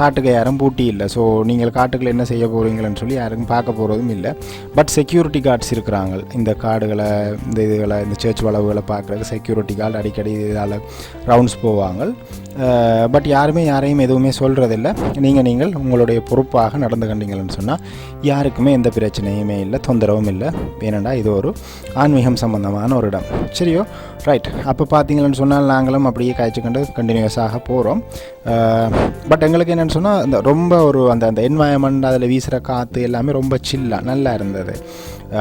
காட்டுக்கு யாரும் பூட்டி இல்லை. ஸோ நீங்கள் காட்டுக்குள்ள என்ன செய்ய போகிறீங்களன்னு சொல்லி யாருக்கும் பார்க்க போகிறதும் இல்லை. பட் செக்யூரிட்டி கார்ட்ஸ் இருக்கிறாங்க இந்த காடுகளை இந்த சர்ச் வளவுகளை பார்க்குறதுக்கு செக்யூரிட்டி கார்டு அடிக்கடி இதால் ரவுண்ட்ஸ் போவாங்க. பட் யாரையும் எதுவுமே சொல்கிறதில்ல. நீங்கள் உங்களுடைய பொறுப்பாக நடந்து கண்டீங்கன்னு சொன்னால் யாருக்குமே எந்த பிரச்சனையுமே இல்லை, தொந்தரவும் இல்லை. ஏனெண்டா இது ஒரு ஆன்மீகம் சம்பந்தமான ஒரு இடம். சரியோ, ரைட். அப்போ பார்த்தீங்கன்னு சொன்னால் நாங்களும் அப்படியே காய்ச்சிக்கொண்டு கண்டினியூஸாக போகிறோம். பட் எங்களுக்கு என்னென்னு சொன்னால் அந்த ரொம்ப ஒரு அந்த என்வாயன்மெண்ட், அதில் வீசுகிற காற்று எல்லாமே ரொம்ப சில்லாக நல்லா இருந்தது.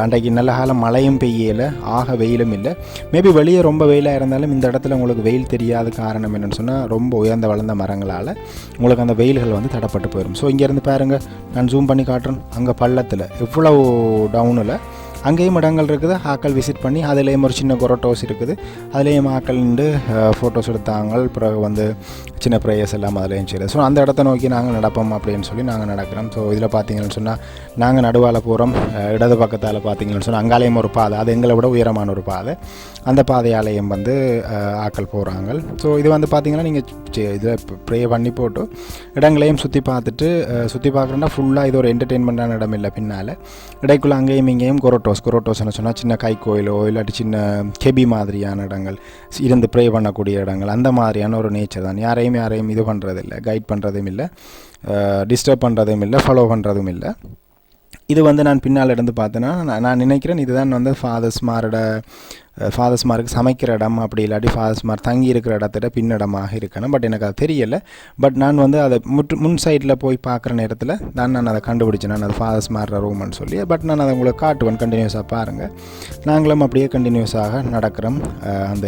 அன்றைக்கு நல்ல காலம் மழையும் பெய்யலை, ஆக வெயிலும் இல்லை. மேபி வெளியே ரொம்ப வெயிலாக இருந்தாலும் இந்த இடத்துல உங்களுக்கு வெயில் தெரியாத காரணம் என்னென்னு சொன்னால் ரொம்ப உயர்ந்த வளர்ந்த மரங்களால் உங்களுக்கு அந்த வெயில்கள் வந்து தடப்பட்டு போயிடும். ஸோ இங்கேருந்து பாருங்கள், நான் ஜூம் பண்ணி காட்டுறேன். அங்கே பள்ளத்தில் இவ்வளவு டவுனில் அங்கேயும் இடங்கள் இருக்குது. ஆக்கள் விசிட் பண்ணி அதுலேயும் ஒரு சின்ன கொரோட்டோஸ் இருக்குது. அதுலேயும் ஆக்கள் நின்று ஃபோட்டோஸ் எடுத்தாங்க. பிறகு வந்து சின்ன ப்ரேயர்ஸ் எல்லாம் அதுலேயும் செய்யுது. ஸோ அந்த இடத்த நோக்கி நாங்கள் நடப்போம் அப்படின்னு சொல்லி நாங்கள் நடக்கிறோம். ஸோ இதில் பார்த்தீங்கன்னு சொன்னால் நாங்கள் நடுவால் போகிறோம். இடது பக்கத்தால் பார்த்தீங்கன்னு சொன்னால் அங்காலயம் ஒரு பாதை, அது எங்களை விட உயரமான ஒரு பாதை. அந்த பாதையாலயம் வந்து ஆக்கள் போகிறாங்க. ஸோ இது வந்து பார்த்தீங்கன்னா நீங்கள் இதில் ப்ரே பண்ணி போட்டு இடங்களையும் சுற்றி பார்க்குறேன்னா ஃபுல்லாக இது ஒரு என்டர்டெயின்மெண்ட்டான இடம் இல்லை. பின்னால் இடைக்குள்ளே அங்கேயும் இங்கேயும் கொரோட்டோஸ்னு சொன்னால் சின்ன கைக்கோயிலோ இல்லாட்டி சின்ன கெபி மாதிரியான இடங்கள், இருந்து ப்ரே பண்ணக்கூடிய இடங்கள், அந்த மாதிரியான ஒரு நேச்சர் தான். யாரையும் இது பண்ணுறதில்லை, கைட் பண்ணுறதும் இல்லை, டிஸ்டர்ப் பண்ணுறதும் இல்லை, ஃபாலோ பண்ணுறதும் இல்லை. இது வந்து நான் பின்னால் இருந்து பார்த்தேன்னா நான் நினைக்கிறேன் இதுதான் வந்து ஃபாதர்ஸ்மாருக்கு சமைக்கிற இடம், அப்படி இல்லாட்டி ஃபாதர்ஸ்மார் தங்கி இருக்கிற இடத்துல பின்னிடமாக இருக்கணும். பட் எனக்கு அது தெரியலை. பட் நான் வந்து அதை முன் சைடில் போய் பார்க்குற நேரத்தில் நான் அதை கண்டுபிடிச்சேன். நான் அது ஃபாதர்ஸ்மார் ரூம்னு சொல்லி. பட் நான் அதை உங்களுக்கு காட்டுவேன், கண்டினியூஸாக பாருங்கள். நாங்களும் அப்படியே கண்டினியூஸாக நடக்கிறோம். அந்த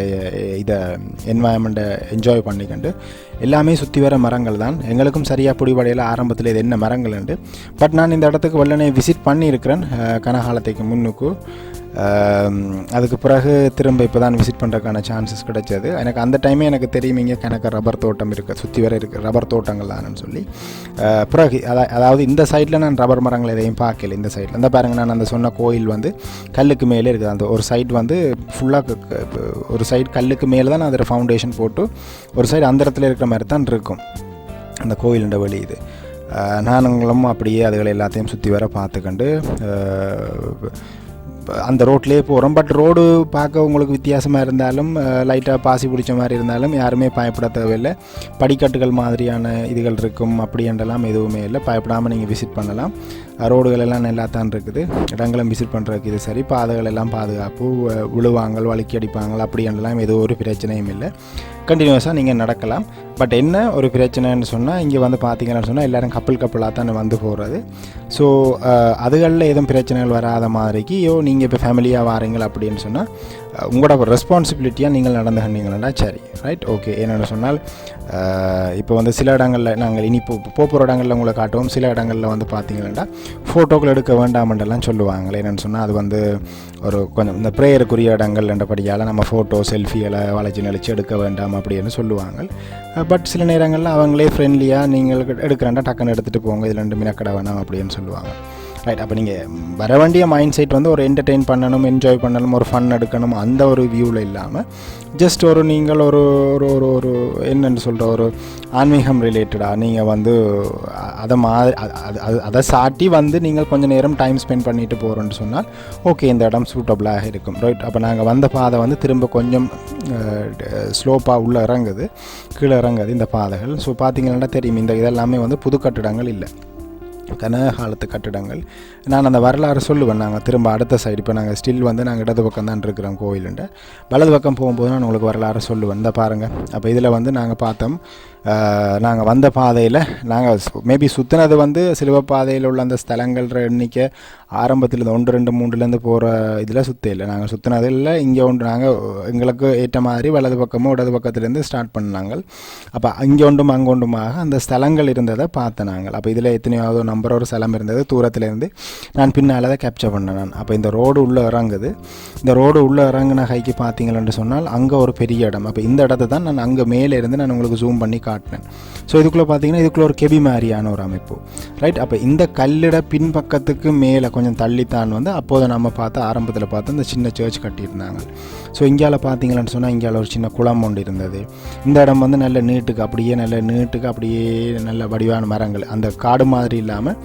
இதை என்வாயன்மெண்ட்டை என்ஜாய் பண்ணிக்கண்டு எல்லாமே சுற்றி வர மரங்கள் தான். எங்களுக்கும் சரியாக பிடிபடையில் ஆரம்பத்தில் இது என்ன மரங்கள் உண்டு. பட் நான் இந்த இடத்துக்கு வெள்ளனே விசிட் பண்ணியிருக்கிறேன் கனகாலத்துக்கு முன்னுக்கு. அதுக்கு பிறகு திரும்ப இப்போ தான் விசிட் பண்ணுறதுக்கான சான்சஸ் கிடைச்சது. எனக்கு அந்த டைமே எனக்கு தெரியும் இங்கே கணக்கு ரப்பர் தோட்டம் இருக்குது, சுற்றி வர இருக்குது ரப்பர் தோட்டங்கள் தானு சொல்லி. பிறகு அதாவது இந்த சைடில் நான் ரப்பர் மரங்கள் எதையும் பார்க்கல. இந்த சைடில் அந்த பாருங்கள், நான் அந்த சொன்ன கோயில் வந்து கல்லுக்கு மேலே இருக்குது. அந்த ஒரு சைடு வந்து ஃபுல்லாக ஒரு சைடு கல்லுக்கு மேலே தான் அதில் ஃபவுண்டேஷன் போட்டு ஒரு சைடு அந்த இடத்துல இருக்கிற மாதிரி தான் இருக்கும் அந்த கோயிலுண்ட வழி. இது நானுங்களும் அப்படியே அதுகளை எல்லாத்தையும் சுற்றி வர பார்த்துக்கண்டு அந்த ரோட்லேயே போகிறோம். பட் ரோடு பார்க்க உங்களுக்கு வித்தியாசமாக இருந்தாலும், லைட்டாக பாசி பிடிச்ச மாதிரி இருந்தாலும் யாருமே பயப்பட தேவையில்லை. படிக்கட்டுகள் மாதிரியான இதுகள் இருக்கும், அப்படின்றலாம் எதுவுமே இல்லை. பயப்படாமல் நீங்கள் விசிட் பண்ணலாம். ரோடுகள் எல்லாம் நல்லா தான் இருக்குது. இடங்களும் விசிட் பண்ணுறதுக்கு இது சரி. பாதைகள் எல்லாம் பாதுகாப்பு, விழுவாங்க, வழுக்கி அடிப்பாங்க, அப்படின்றலாம் எதுவும் ஒரு பிரச்சனையும் இல்லை. கண்டினியூஸாக நீங்கள் நடக்கலாம். பட் என்ன ஒரு பிரச்சனைன்னு சொன்னால், இங்கே வந்து பார்த்தீங்கன்னு சொன்னால் எல்லோரும் கப்பலாக தான் வந்து போகிறது. ஸோ அதுகளில் எதுவும் பிரச்சனைகள் வராத மாதிரிக்கு நீங்கள் இப்போ ஃபேமிலியாக வாரீங்க அப்படின்னு சொன்னால் உங்களோட ரெஸ்பான்சிபிலிட்டியாக நீங்கள் நடந்து கண்டீங்களா சரி, ரைட், ஓகே. என்னென்னு சொன்னால் இப்போ வந்து சில இடங்களில் நாங்கள் இனி போகிற இடங்களில் உங்களை காட்டுவோம். சில இடங்களில் வந்து பார்த்தீங்கன்னா ஃபோட்டோக்கள் எடுக்க வேண்டாமென்றெல்லாம் சொல்லுவாங்க. என்னென்னு சொன்னால் அது வந்து ஒரு கொஞ்சம் இந்த ப்ரேயருக்குரிய இடங்கள் என்றபடியால் நம்ம ஃபோட்டோ செல்ஃபிகளை வளைச்சி நெளிச்சு எடுக்க வேண்டாம் அப்படின்னு சொல்லுவாங்க. பட் சில நேரங்களில் அவங்களே ஃப்ரெண்ட்லியாக நீங்கள் எடுக்கிறேன்டா டக்குன்னு எடுத்துகிட்டு போங்க, இது 2 மினக்கடை வேணாம் அப்படின்னு சொல்லுவாங்க. ரைட். அப்போ நீங்கள் வர வேண்டிய மைண்ட் செட் வந்து ஒரு என்டர்டெயின் பண்ணணும், என்ஜாய் பண்ணணும், ஒரு ஃபன் எடுக்கணும், அந்த ஒரு வியூவில் இல்லாமல் ஜஸ்ட் ஒரு நீங்கள் ஒரு ஒரு ஒரு என்னென்னு சொல்கிற ஒரு ஆன்மீகம் ரிலேட்டடாக நீங்கள் வந்து அதை சாட்டி வந்து நீங்கள் கொஞ்சம் நேரம் டைம் ஸ்பெண்ட் பண்ணிட்டு போகிறோன்னு சொன்னால் ஓகே, இந்த இடம் சூட்டபுளாக இருக்கும். ரைட். அப்போ நாங்கள் வந்த பாதை வந்து திரும்ப கொஞ்சம் ஸ்லோப்பாக உள்ளே இறங்குது, கீழே இறங்குது இந்த பாதைகள். ஸோ பார்த்தீங்கன்னா தெரியும், இந்த இதெல்லாமே வந்து புது கட்டிடங்கள் இல்லை, கனகாலத்து கட்டிடங்கள். நான் அந்த வரலாறு சொல்லுவேன். நாங்கள் திரும்ப அடுத்த சைடு இப்போ நாங்கள் ஸ்டில் வந்து நாங்கள் இடது பக்கம் தான் இருக்கிறோம் கோயிலுண்ட. வலது பக்கம் போகும்போது நான் உங்களுக்கு வரலாறு சொல்லுவேன். இந்த பாருங்கள். அப்போ இதில் வந்து நாங்கள் பார்த்தோம், நாங்கள் வந்த பாதையில் நாங்கள் மேபி சுற்றினது வந்து சிலுவ பாதையில் உள்ள அந்த ஸ்தலங்கள எண்ணிக்கை ஆரம்பத்தில் 1, 2, 3லேருந்து போகிற இதில் சுற்ற இல்லை. நாங்கள் சுற்றினது இல்லை. இங்கே ஒன்று நாங்கள் எங்களுக்கு ஏற்ற மாதிரி வலது பக்கமோ இடது பக்கத்துலேருந்து ஸ்டார்ட் பண்ணாங்க. அப்போ இங்கே ஒன்றும் அங்கே ஒன்றுமாக அந்த ஸ்தலங்கள் இருந்ததை பார்த்த நாங்கள். அப்போ இதில் எத்தனையாவது நம்பர் ஒரு ஸ்தலம் இருந்தது. தூரத்துலேருந்து நான் பின்னால் அதை கேப்சர் பண்ணேன் நான். அப்போ இந்த ரோடு உள்ளே இறங்குது. இந்த ரோடு உள்ளே இறங்குன ஹைக்கு பார்த்தீங்களென்று சொன்னால் அங்கே ஒரு பெரிய இடம். அப்போ இந்த இடத்த தான் நான் அங்கே மேலே இருந்து நான் உங்களுக்கு ஜூம் பண்ணி காட்டினேன். ஸோ இதுக்குள்ளே பார்த்தீங்கன்னா இதுக்குள்ளே ஒரு கெபி மாதிரியான ஒரு அமைப்பு, ரைட். அப்போ இந்த கல்லிட பின்பக்கத்துக்கு மேலே கொஞ்சம் தள்ளித்தான் வந்து அப்போது நம்ம பார்த்து ஆரம்பத்தில் பார்த்து இந்த சின்ன சர்ச் கட்டியிருந்தாங்க. ஸோ இங்கால பார்த்தீங்களான்னு சொன்னால் இங்கால ஒரு சின்ன குளம் ஒன்று இருந்தது. இந்த இடம் வந்து நல்ல நீட்டுக்கு அப்படியே நல்ல வடிவான மரங்கள், அந்த காடு மாதிரி இல்லாமல்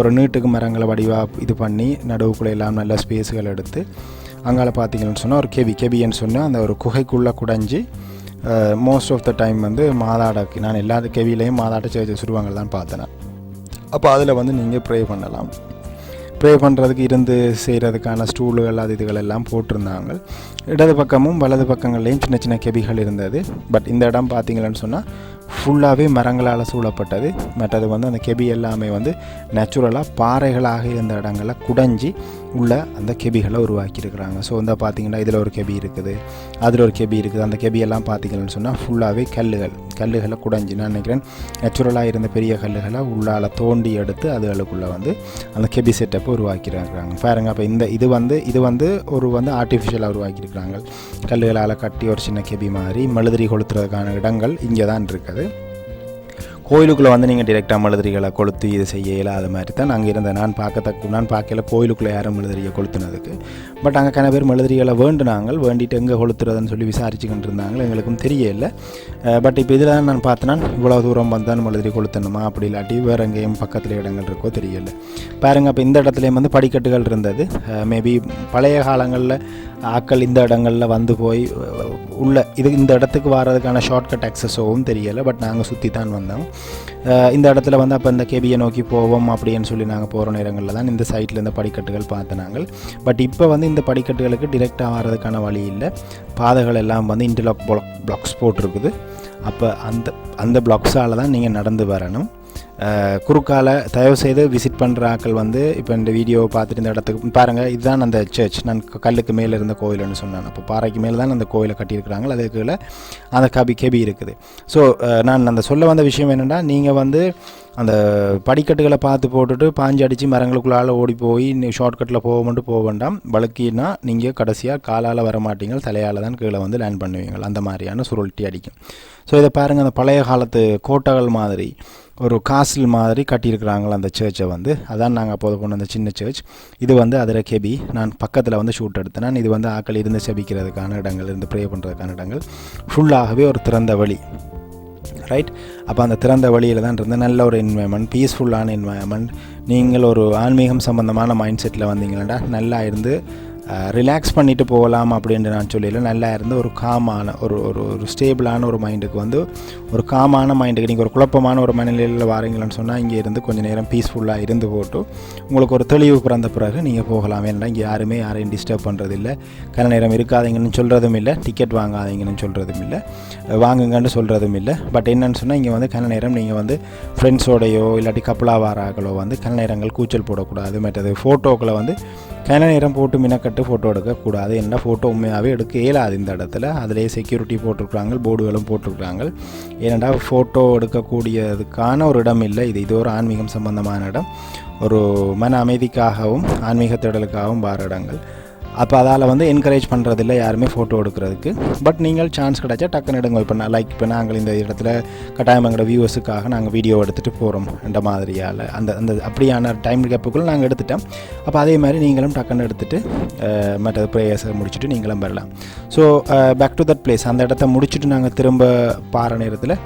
ஒரு நீட்டுக்கு மரங்களை வடிவாக இது பண்ணி நடுவுக்குள்ளே எல்லாம் நல்ல ஸ்பேஸுகள் எடுத்து அங்கால பார்த்தீங்கன்னு சொன்னால் ஒரு கெபின்னு சொன்னால் அந்த ஒரு குகைக்குள்ளே குடைஞ்சி மோஸ்ட் ஆஃப் த டைம் வந்து மாதாடக்கு நான் எல்லா கெவிலையும் மாதாட்ட சேர்ச்சி சுருவங்கள் தான் பார்த்தேன். அப்போ அதில் வந்து நீங்கள் ப்ரே பண்ணலாம். ப்ரே பண்ணுறதுக்கு இருந்து செய்கிறதுக்கான ஸ்டூலுகள் அது இதுகள் எல்லாம் போட்டிருந்தாங்க. இடது பக்கமும் வலது பக்கங்கள்லேயும் சின்ன சின்ன கெபிகள் இருந்தது. பட் இந்த இடம் பார்த்தீங்கன்னு சொன்னால் ஃபுல்லாகவே மரங்களால் சூழப்பட்டது. மற்றது வந்து அந்த கெபி எல்லாமே வந்து நேச்சுரலாக பாறைகளாக இருந்த இடங்களில் குடைஞ்சி உள்ள அந்த கெபிகளை உருவாக்கியிருக்கிறாங்க. ஸோ வந்து பார்த்தீங்கன்னா இதில் ஒரு கெபி இருக்குது, அதில் ஒரு கெபி இருக்குது. அந்த கெபியெல்லாம் பார்த்தீங்கன்னு சொன்னால் ஃபுல்லாகவே கல்லுகளை குடைஞ்சி, நான் நினைக்கிறேன் நேச்சுரலாக இருந்த பெரிய கல்லுகளை உள்ளால் தோண்டி எடுத்து அதுகளுக்குள்ளே வந்து அந்த கெபி செட்டப்பை உருவாக்கியிருக்கிறாங்க பாருங்க. அப்போ இது வந்து ஒரு ஆர்டிஃபிஷியலாக உருவாக்கியிருக்கிறாங்க. கல்லுகளால் கட்டி ஒரு சின்ன கெபி மாதிரி மெழுதிரி கொளுத்துறதுக்கான இடங்கள் இங்கே தான் இருக்குது. கோயிலுக்குள்ளே வந்து நீங்கள் டிரெக்டாக மெழுதிரிகளை கொளுத்து இது செய்ய இயலாத மாதிரி தான் நாங்கள் இருந்தேன். நான் பார்க்கல கோயிலுக்குள்ளே யாரும் மெழுதிரியை கொளுத்துனதுக்கு. பட் அங்கே கன பேர் மெழுதிரிகளை வேண்டிட்டு எங்கே கொளுத்துறதுன்னு சொல்லி விசாரிச்சுக்கிட்டு இருந்தாங்க. எங்களுக்கும் தெரியல. பட் இப்போ இதில் தான் நான் பார்த்தேன்னா இவ்வளோ தூரம் வந்தால் மெழுதிரி கொளுத்தணுமா, அப்படி இல்லாட்டி வேறு எங்கேயும் பக்கத்தில் இடங்கள் இருக்கோ தெரியல பாருங்கள். அப்போ இந்த இடத்துலையும் வந்து படிக்கட்டுகள் இருந்தது. மேபி பழைய காலங்களில் ஆக்கள் இந்த இடங்களில் வந்து போய் உள்ள இந்த இடத்துக்கு வர்றதுக்கான ஷார்ட்கட் அக்சஸோவும் தெரியலை. பட் நாங்கள் சுற்றி தான் வந்தோம். இந்த இடத்துல வந்து அப்போ இந்த கேபியை நோக்கி போவோம் அப்படின்னு சொல்லி நாங்கள் போகிற நேரங்களில் தான் இந்த சைட்டில் இந்த படிக்கட்டுகள் பார்த்தனாங்க. பட் இப்போ வந்து இந்த படிக்கட்டுகளுக்கு டிரெக்டாக வர்றதுக்கான வழி இல்லை. பாதைகள் எல்லாம் வந்து இன்டர்லாக் பிளாக்ஸ் போட்டிருக்குது. அப்போ அந்த பிளாக்ஸால் தான் நீங்கள் நடந்து வரணும். குறுக்கால தயவுசெய்து விசிட் பண்ணுற ஆக்கள் வந்து இப்போ இந்த வீடியோவை பார்த்துட்டு இந்த இடத்துக்கு பாருங்கள். இதுதான் அந்த சர்ச், நான் கல்லுக்கு மேலே இருந்த கோயில்னு சொன்னேன். அப்போ பாறைக்கு மேலே தான் அந்த கோயிலை கட்டியிருக்கிறாங்க. அதுக்குள்ள அந்த கெபி இருக்குது. ஸோ நான் அந்த சொல்ல வந்த விஷயம் என்னென்னா, நீங்கள் வந்து அந்த படிக்கட்டுகளை பார்த்து போட்டுட்டு பாஞ்சு அடித்து மரங்களுக்குள்ளால் ஓடி போய் ஷார்ட்கட்டில் போக வேண்டாம். வழுக்கினா நீங்கள் கடைசியாக காலால் வர மாட்டீங்க, தலையால் தான் கீழே வந்து லேண்ட் பண்ணுவீங்க. அந்த மாதிரியான சுருட்டி அடிக்கும். ஸோ இதை பாருங்கள், அந்த பழைய காலத்து கோட்டைகள் மாதிரி ஒரு காசில் மாதிரி கட்டியிருக்கிறாங்களா அந்த சர்ச்சை வந்து. அதான் நாங்கள் அப்போது போன அந்த சின்ன சர்ச். இது வந்து அதில் கெபி. நான் பக்கத்தில் வந்து ஷூட் எடுத்தேன். இது வந்து ஆக்கள் இருந்து செபிக்கிறதுக்கான இடங்கள், இருந்து ப்ரே பண்ணுறதுக்கான இடங்கள். ஃபுல்லாகவே ஒரு திறந்த வழி, ரைட். அப்போ அந்த திறந்த வழியில் தான் இருந்த நல்ல ஒரு என்வாயன்மெண்ட், பீஸ்ஃபுல்லான என்வாயன்மெண்ட். நீங்கள் ஒரு ஆன்மீகம் சம்மந்தமான மைண்ட் செட்டில் வந்தீங்களா நல்லா இருந்து ரிலாக்ஸ் பண்ணிவிட்டு போகலாம் அப்படின்ட்டு நான் சொல்லல. நல்லா இருந்து ஒரு காமான ஒரு ஸ்டேபிளான ஒரு மைண்டுக்கு வந்து ஒரு காமான மைண்டுக்கு நீங்கள் ஒரு குழப்பமான ஒரு மனநிலையில் வாரீங்கன்னு சொன்னால் இங்கே இருந்து கொஞ்சம் நேரம் பீஸ்ஃபுல்லாக இருந்து போட்டு உங்களுக்கு ஒரு தெளிவு பிறந்த பிறகு நீங்கள் போகலாம். ஏன்னா இங்கே யாரையும் டிஸ்டர்ப் பண்ணுறதில்லை, கன நேரம் இருக்காதீங்கன்னு சொல்கிறதும் இல்லை, டிக்கெட் வாங்காதீங்கன்னு சொல்கிறதும் இல்லை, வாங்குங்கன்னு சொல்கிறதும் இல்லை. பட் என்னென்னு சொன்னால் இங்கே வந்து கன நேரம் நீங்கள் வந்து ஃப்ரெண்ட்ஸோடையோ இல்லாட்டி கப்பலாக வாராக்களோ வந்து கன நேரங்கள் கூச்சல் போடக்கூடாது. மற்றது ஃபோட்டோக்களை வந்து கன நேரம் போட்டு மினக்கட்டு ஃபோட்டோ எடுக்கக்கூடாது. என்ன ஃபோட்டோ உண்மையாகவே எடுக்க இயலாது இந்த இடத்துல. அதிலே செக்யூரிட்டி போட்டிருக்கிறாங்க, போர்டுகளும் போட்டிருக்கிறாங்க. ஏன்னா ஃபோட்டோ எடுக்கக்கூடியதுக்கான ஒரு இடம் இல்லை. இது ஒரு ஆன்மீகம் சம்பந்தமான இடம், ஒரு மன அமைதிக்காகவும் ஆன்மீக தேடலுக்காகவும் வார இடங்கள். அப்போ அதால் வந்து என்கரேஜ் பண்ணுறதில்ல யாருமே ஃபோட்டோ எடுக்கிறதுக்கு. பட் நீங்கள் சான்ஸ் கிடைச்சா டக்குன்னு எடுங்க. இப்போ நாங்கள் இந்த இடத்துல கட்டாயம் எங்களோட வியூவர்ஸுக்காக நாங்கள் வீடியோ எடுத்துகிட்டு போகிறோம் என்ற மாதிரியால் அந்த அப்படியான டைம் கேப்புக்குள்ளே நாங்கள் எடுத்துட்டோம். அப்போ அதே மாதிரி நீங்களும் டக்குன்னு எடுத்துகிட்டு மற்ற ப்ரேயர்ஸை முடிச்சுட்டு நீங்களும் வரலாம். So back to that place. அந்த இடத்த முடிச்சுட்டு நாங்கள் திரும்ப பாறை நேரத்தில்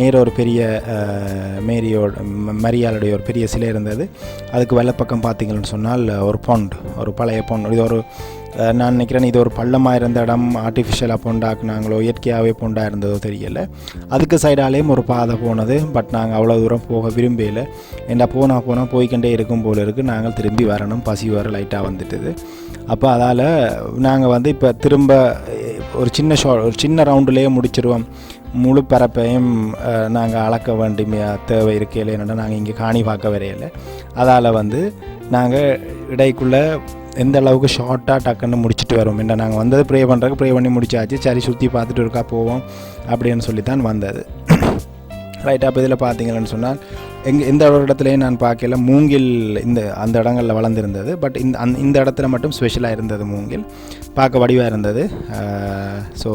நேர ஒரு பெரிய மரியாளுடைய ஒரு பெரிய சிலை இருந்தது. அதுக்கு வெள்ளப்பக்கம் பார்த்தீங்கன்னு சொன்னால் ஒரு பழைய பொண்ட். இது ஒரு நான் நினைக்கிறேன் இது ஒரு பள்ளமாக இருந்த இடம், ஆர்டிஃபிஷியலாக பொண்டாக்குனாங்களோ இயற்கையாகவே பொண்டாக இருந்ததோ தெரியலை. அதுக்கு சைடாலேயும் ஒரு பாதை போனது. பட் நாங்கள் அவ்வளோ தூரம் போக விரும்பலை. ஏன்னா போனால் போய்கிட்டே இருக்கும் போல இருக்குது. நாங்கள் திரும்பி வரணும், பசி வர லைட்டாக வந்துட்டுது. அப்போ அதால் நாங்கள் வந்து இப்போ திரும்ப ஒரு சின்ன ரவுண்டுலேயே முடிச்சிருவோம். முழு பரப்பையும் நாங்கள் அளக்க வேண்டிய தேவை இருக்கையில் என்னென்னா நாங்கள் இங்கே காணி பார்க்க வரையில. அதால் வந்து நாங்கள் இடைக்குள்ளே எந்த அளவுக்கு ஷார்ட்டாக டக்குன்னு முடிச்சுட்டு வரோம். என்ன நாங்கள் வந்தது ப்ரே பண்ணி முடிச்சாச்சு. சரி சுற்றி பார்த்துட்டு இருக்கா போவோம் அப்படின்னு சொல்லி தான் வந்தது. ரைட். அப்போ இதில் பார்த்தீங்கன்னு சொன்னால் எந்த ஒரு இடத்துலையும் நான் பார்க்கல மூங்கில் அந்த இடங்களில் வளர்ந்துருந்தது. பட் இந்த இடத்துல மட்டும் ஸ்பெஷலாக இருந்தது மூங்கில், பார்க்க வடிவாக இருந்தது. ஸோ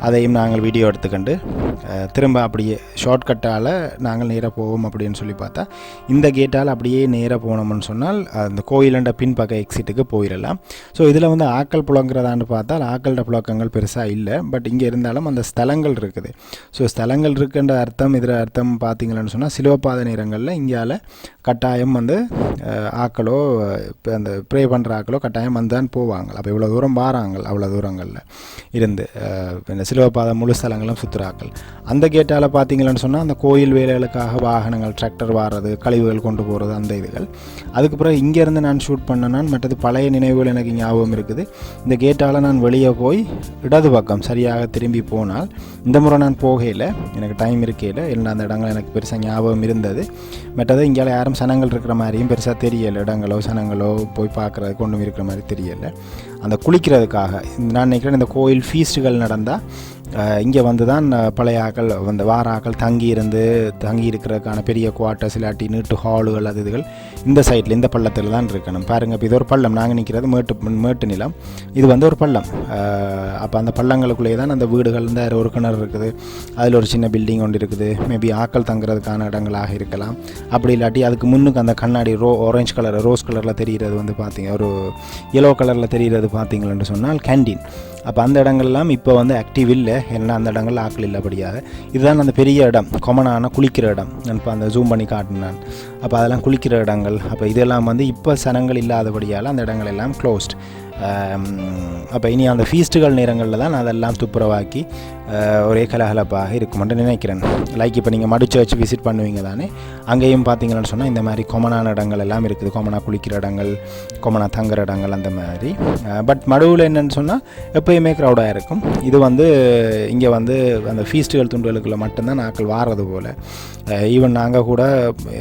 அதையும் நாங்கள் வீடியோ எடுத்துக்கண்டு திரும்ப அப்படியே ஷார்ட்கட்டால் நாங்கள் நேராக போவோம் அப்படின்னு சொல்லி பார்த்தா இந்த கேட்டால் அப்படியே நேராக போனோம்னு சொன்னால் அந்த கோயிலண்ட பின்பக்க எக்ஸிட்டுக்கு போயிடலாம். ஸோ இதில் வந்து ஆக்கள் புழங்குறதான்னு பார்த்தால் ஆக்களோட புழக்கங்கள் பெருசாக இல்லை. பட் இங்கே இருந்தாலும் அந்த ஸ்தலங்கள் இருக்குது. ஸோ ஸ்தலங்கள் இருக்குன்ற அர்த்தம் இதில் அர்த்தம் பார்த்தீங்கன்னு சொன்னால் சிலுவப்பாத நேரங்களில் இந்தியாவில் கட்டாயம் வந்து ஆக்களோ இப்போ அந்த ப்ரே பண்ணுற ஆக்களோ கட்டாயம் வந்து தான் போவாங்க. அப்போ இவ்வளோ தூரம் வாராங்க, அவ்வளோ தூரங்களில் இருந்து இந்த சிலுவப்பாதை முழு ஸ்தலங்களும் சுற்றுறாக்கள். அந்த கேட்டால் பார்த்தீங்கன்னு சொன்னால் அந்த கோயில் வேலைகளுக்காக வாகனங்கள் டிராக்டர் வாரது, கழிவுகள் கொண்டு போகிறது, அந்த இதுகள். அதுக்கு பிறகு இங்கேருந்து நான் ஷூட் பண்ணேன். மற்றது பழைய நினைவுகள் எனக்கு ஞாபகம் இருக்குது. இந்த கேட்டால் நான் வெளியே போய் இடது பக்கம் சரியாக திரும்பி போனால், இந்த முறை நான் போகையில் எனக்கு டைம் இருக்கையில் இல்லை அந்த இடங்கள் எனக்கு பெருசாக ஞாபகம் இருந்தது. மற்றது இங்கே யாரும் சனங்கள் இருக்கிற மாதிரியும் பெருசாக தெரியலை. இடங்களோ சனங்களோ போய் பார்க்குறது கொண்டும் இருக்கிற மாதிரி தெரியலை. அந்த குளிக்கிறதுக்காக நான் நினைக்கிறேன் இந்த கோயில் ஃபீஸ்ட்டுகள் நடந்தால் இங்கே வந்து தான் பழைய ஆக்கள் அந்த வார ஆக்கள் தங்கி இருக்கிறதுக்கான பெரிய குவார்ட்டர்ஸ் இல்லாட்டி நீட்டு ஹாலுகள் அது இதுகள் இந்த சைட்டில் இந்த பள்ளத்தில் தான் இருக்கணும். பாருங்கள், இப்போ இது ஒரு பள்ளம், நாங்கள் நிற்கிறது மேட்டு நிலம், இது வந்து ஒரு பள்ளம். அப்போ அந்த பள்ளங்களுக்குள்ளேயே தான் அந்த வீடுகள் இந்த ஒரு கிணறு இருக்குது, அதில் ஒரு சின்ன பில்டிங் ஒன்று இருக்குது. மேபி ஆக்கள் தங்குறதுக்கான இடங்களாக இருக்கலாம். அப்படி இல்லாட்டி அதுக்கு முன்னுக்கு அந்த கண்ணாடி ஆரஞ்சு கலர் ரோஸ் கலரில் தெரிகிறது வந்து பார்த்தீங்க, ஒரு எல்லோ கலரில் தெரிகிறது பார்த்தீங்களன்னு சொன்னால் கேண்டீன். அப்போ அந்த இடங்கள்லாம் இப்போ வந்து ஆக்டிவ் இல்லை, ஏன்னா அந்த இடங்கள் ஆக்கள் இல்லைபடியாக. இதுதான் அந்த பெரிய இடம், கொமனான குளிக்கிற இடம். நான் இப்போ அந்த ஜூம் பண்ணி காட்டினான். அப்போ அதெல்லாம் குளிக்கிற இடங்கள். அப்போ இதெல்லாம் வந்து இப்போ சனங்கள் இல்லாதபடியால் அந்த இடங்கள் எல்லாம் க்ளோஸ்ட். அப்போ இனி அந்த ஃபீஸ்ட்டுகள் நேரங்களில் தான் அதெல்லாம் துப்புரவாக்கி ஒரே கலகலப்பாக இருக்குமென்று நினைக்கிறேன். லைக் இப்போ நீங்கள் மடு சர்ச் விசிட் பண்ணுவீங்க தானே, அங்கேயும் பார்த்தீங்கன்னு சொன்னால் இந்த மாதிரி கொமனான இடங்கள் எல்லாம் இருக்குது. கொமனா குளிக்கிற இடங்கள், கொமனா தங்குற இடங்கள் அந்த மாதிரி. பட் மடுவில் என்னென்னு சொன்னால் எப்போயுமே க்ரௌடாக இருக்கும். இது வந்து இங்கே வந்து அந்த ஃபீஸ்ட்டுகள் துண்டுகளுக்குள்ள மட்டும்தான் நாட்கள் வாரது போல். ஈவன் நாங்கள் கூட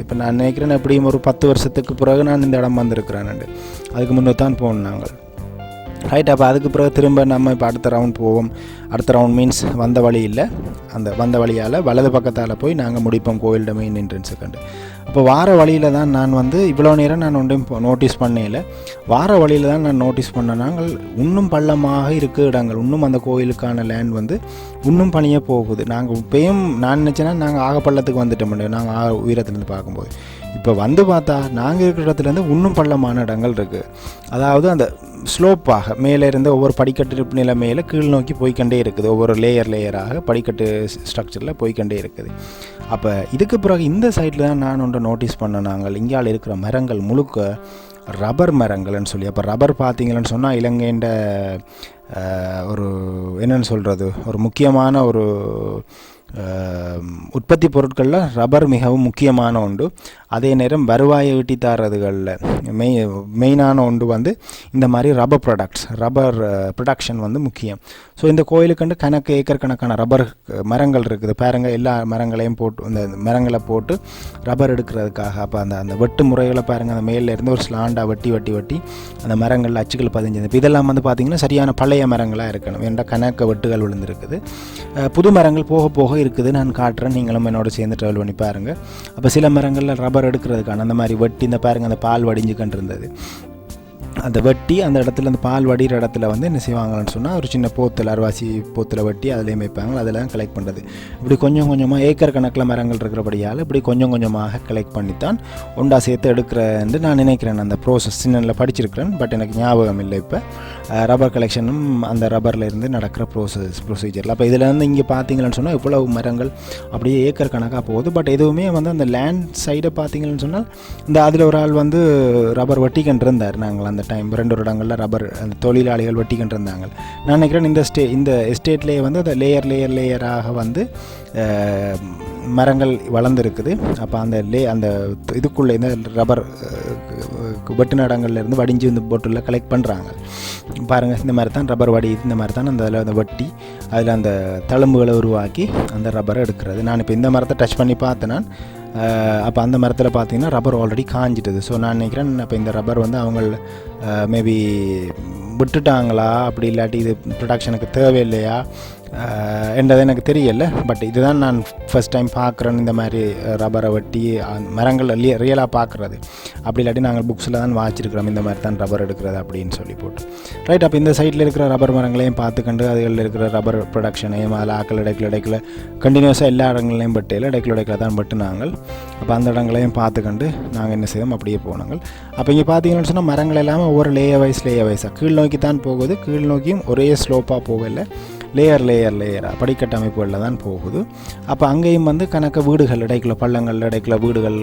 இப்போ நான் நினைக்கிறேன் எப்படியும் ஒரு 10 வருஷத்துக்கு பிறகு நான் இந்த இடம் வந்திருக்கிறேன். அதுக்கு முன்னே தான் போகணும் நாங்கள். ரைட். அப்போ அதுக்கு பிறகு திரும்ப நம்ம இப்போ அடுத்த ரவுண்ட் போவோம். அடுத்த ரவுண்ட் மீன்ஸ் வந்த வழி இல்லை, அந்த வந்த வழியால் வலது பக்கத்தால் போய் நாங்கள் முடிப்போம் கோயிலோட மெயின் என்ட்ரன்ஸுக்கண்டு. அப்போ வார வழியில் தான் நான் வந்து இவ்வளோ நேரம் நான் ஒன்றையும் நோட்டீஸ் பண்ணல. வார வழியில் தான் நான் நோட்டீஸ் பண்ண நாங்கள் இன்னும் பள்ளமாக இருக்குது இடங்கள், இன்னும் அந்த கோயிலுக்கான லேண்ட் வந்து இன்னும் பணியே போகுது. நாங்கள் இப்போயும் நான் நினச்சேன்னா நாங்கள் ஆகப்பள்ளத்துக்கு வந்துட்டோம், நாங்கள் உயரத்துலேருந்து பார்க்கும்போது. இப்போ வந்து பார்த்தா நாங்கள் இருக்கிற இடத்துலேருந்து இன்னும் பள்ளமான இடங்கள் இருக்குது. அதாவது அந்த ஸ்லோப்பாக மேலே இருந்து ஒவ்வொரு படிக்கட்டு நிலைமையில் கீழ் நோக்கி போய்கண்டே இருக்குது, ஒவ்வொரு லேயராக படிக்கட்டு ஸ்ட்ரக்சரில் போய்கண்டே இருக்குது. அப்போ இதுக்கு பிறகு இந்த சைடில் தான் நான் ஒன்றை நோட்டீஸ் பண்ண, நாங்கள் இங்கால இருக்கிற மரங்கள் முழுக்க ரப்பர் மரங்கள்னு சொல்லி. அப்போ ரப்பர் பார்த்தீங்கன்னு சொன்னால் இலங்கைண்ட ஒரு என்னென்னு சொல்கிறது, ஒரு முக்கியமான ஒரு உற்பத்தி பொருட்களில் ரப்பர் மிகவும் முக்கியமான ஒன்று. அதே நேரம் வருவாயை ஈட்டி தரதுகளில் மெயினான ஒன்று வந்து இந்த மாதிரி ரப்பர் ப்ரொடக்ஷன் வந்து முக்கியம். ஸோ இந்த கோயிலுக்கு ஏக்கர் கணக்கான ரப்பர் மரங்கள் இருக்குது. பாருங்கள், எல்லா மரங்களையும் போட்டு இந்த மரங்களை போட்டு ரப்பர் எடுக்கிறதுக்காக. அப்போ அந்த வெட்டு முறைகளை பாருங்கள், அந்த மேலேருந்து ஒரு ஸ்லாண்டாக வெட்டி அந்த மரங்களில் அச்சுக்கள் பதிஞ்சது. இப்போ இதெல்லாம் வந்து பார்த்திங்கன்னா சரியான பழைய மரங்களாக இருக்கணும், ஏன்டா கணக்க வெட்டுகள் விழுந்துருக்குது. புது மரங்கள் போக போக இருக்குது, நான் காட்டுறேன், நீங்களும் என்னோட சேர்ந்து ட்ராவல் பண்ணி பாருங்கள். அப்போ சில மரங்களில் ரப்பர் எடுக்கிறதுக்கான அந்த மாதிரி வெட்டி இந்த பாருங்கள் அந்த பால் வடிஞ்சுக்கிட்டு இருந்தது, அந்த வெட்டி அந்த இடத்துல அந்த பால் வடிகிற இடத்துல வந்து என்ன செய்வாங்கன்னு சொன்னால் ஒரு சின்ன போத்தில் அரிவாசி போத்தில் வெட்டி அதிலையும் வைப்பாங்க, அதெல்லாம் கலெக்ட் பண்ணுறது. இப்படி கொஞ்சம் கொஞ்சமாக ஏக்கர் கணக்கில் மரங்கள் இருக்கிறபடியால் இப்படி கொஞ்சம் கொஞ்சமாக கலெக்ட் பண்ணித்தான் ஒண்டா சேர்த்து எடுக்கிறேன்னு நான் நினைக்கிறேன். அந்த ப்ரோசஸ் சின்னதில் படிச்சிருக்கிறேன், பட் எனக்கு ஞாபகம் இல்லை. இப்போ ரப்பர் கலெக்ஷனும் அந்த ரப்பரில் இருந்து நடக்கிற ப்ரொசீஜரில். அப்போ இதில் வந்து இங்கே பார்த்தீங்கன்னு சொன்னால் இவ்வளவு மரங்கள் அப்படியே ஏக்கர் கணக்காக போகுது. பட் எதுவுமே வந்து அந்த லேண்ட் சைடை பார்த்தீங்கன்னு சொன்னால் இந்த அதில் ஒரு ஆள் வந்து ரப்பர் வெட்டிக்கிட்டு இருந்தார். நாங்கள் அந்த டைம் 2 இடங்களில் ரப்பர் அந்த தொழிலாளிகள் வெட்டிக்கிட்டு இருந்தாங்க. நான் நினைக்கிறேன் இந்த எஸ்டேட்லேயே வந்து அந்த லேயராக வந்து மரங்கள் வளர்ந்துருக்குது. அப்போ அந்த இதுக்குள்ளே இந்த ரப்பர் வெட்டு இடங்கள்லேருந்து வடிஞ்சு இந்த போட்டில் கலெக்ட் பண்ணுறாங்க. பாருங்கள், இந்த மாதிரி தான் ரப்பர் வடியுது, இந்த மாதிரி தான் அந்த வெட்டி அதில் அந்த தழும்புகளை உருவாக்கி அந்த ரப்பரை எடுக்கிறது. நான் இப்போ இந்த மரத்தை டச் பண்ணி பார்த்தேன். அப்போ அந்த மரத்தில் பார்த்தீங்கன்னா ரப்பர் ஆல்ரெடி காஞ்சிட்டுது. ஸோ நான் நினைக்கிறேன் இப்போ இந்த ரப்பர் வந்து அவங்க மேபி விட்டுட்டாங்களா, அப்படி இல்லாட்டி இது ப்ரொடக்ஷனுக்கு தேவையில்லையா, என்றது எனக்கு தெரியல. பட் இதுதான் நான் ஃபஸ்ட் டைம் பார்க்குறேன் இந்த மாதிரி ரப்பரை வெட்டி மரங்கள் ரியலாக பார்க்குறது. அப்படி இல்லாட்டி நாங்கள் புக்ஸில் தான் வாச்சிருக்கிறோம் இந்த மாதிரி தான் ரப்பர் எடுக்கிறது அப்படின்னு சொல்லி போட்டு. ரைட், அப்போ இந்த சைட்டில் இருக்கிற ரப்பர் மரங்களையும் பார்த்துக்கண்டு அதுகளில் இருக்கிற ரப்பர் ப்ரொடக்ஷனையும் அதில் ஆக்கள் இடைக்கில் கண்டினியூஸாக எல்லா இடங்களையும் பட்டியில் இடைக்கில் தான் பட்டு நாங்கள் அப்போ அந்த இடங்களையும் பார்த்துக்கண்டு நாங்கள் என்ன செய்வோம் அப்படியே போனாங்க. அப்போ இங்கே பார்த்தீங்கன்னு சொன்னால் மரங்கள் எல்லாமே ஒவ்வொரு லேயர் வைஸாக கீழ் நோக்கி தான் போகுது. கீழ் நோக்கியும் ஒரே ஸ்லோப்பாக போகலை, லேயராக படிக்கட்டு அமைப்புகளில் தான் போகுது. அப்போ அங்கேயும் வந்து கணக்க வீடுகள் இடைக்குள்ள பள்ளங்கள் இடைக்குள்ள வீடுகள்